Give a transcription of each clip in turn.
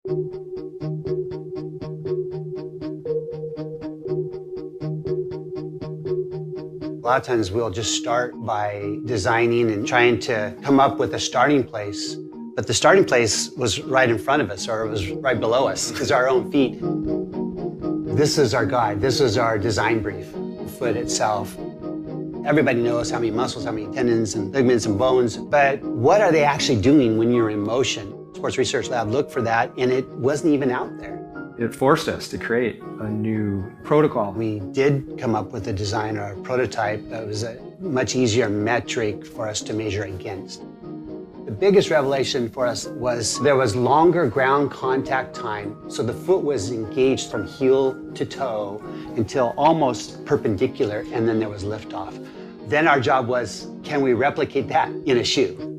A lot of times we'll just start by designing and trying to come up with a starting place. But the starting place was right in front of us, or it was right below us. It's our own feet. This is our guide. This is our design brief, the foot itself. Everybody knows how many muscles, how many tendons and ligaments and bones, but what are they actually doing when you're in motion? Sports Research Lab looked for that, and it wasn't even out there. It forced us to create a new protocol. We did come up with a design or a prototype that was a much easier metric for us to measure against. The biggest revelation for us was there was longer ground contact time, so the foot was engaged from heel to toe until almost perpendicular, and then there was liftoff. Then our job was, can we replicate that in a shoe?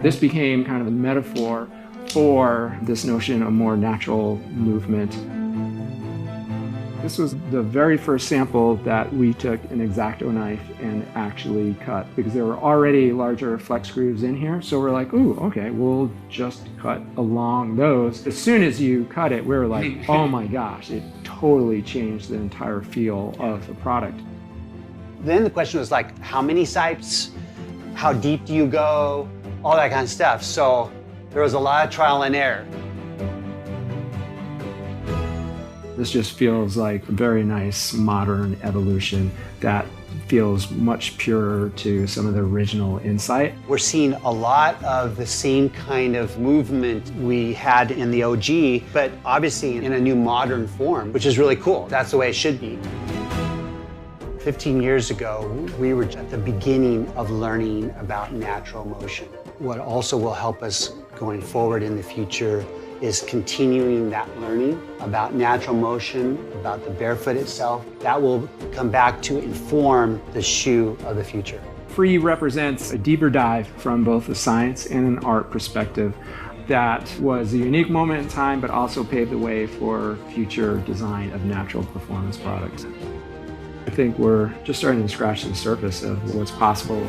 This became kind of a metaphor for this notion of more natural movement. This was the very first sample that we took an X-Acto knife and actually cut, because there were already larger flex grooves in here. So we're like, ooh, okay, we'll just cut along those. As soon as you cut it, we were like, oh my gosh, it totally changed the entire feel of the product. Then the question was like, how many sites? How deep do you go? All that kind of stuff. So there was a lot of trial and error. This just feels like a very nice modern evolution that feels much purer to some of the original insight. We're seeing a lot of the same kind of movement we had in the OG, but obviously in a new modern form, which is really cool. That's the way it should be. 15 years ago, we were at the beginning of learning about natural motion. What also will help us going forward in the future is continuing that learning about natural motion, about the barefoot itself. That will come back to inform the shoe of the future. Free represents a deeper dive from both a science and an art perspective that was a unique moment in time, but also paved the way for future design of natural performance products. I think we're just starting to scratch the surface of what's possible.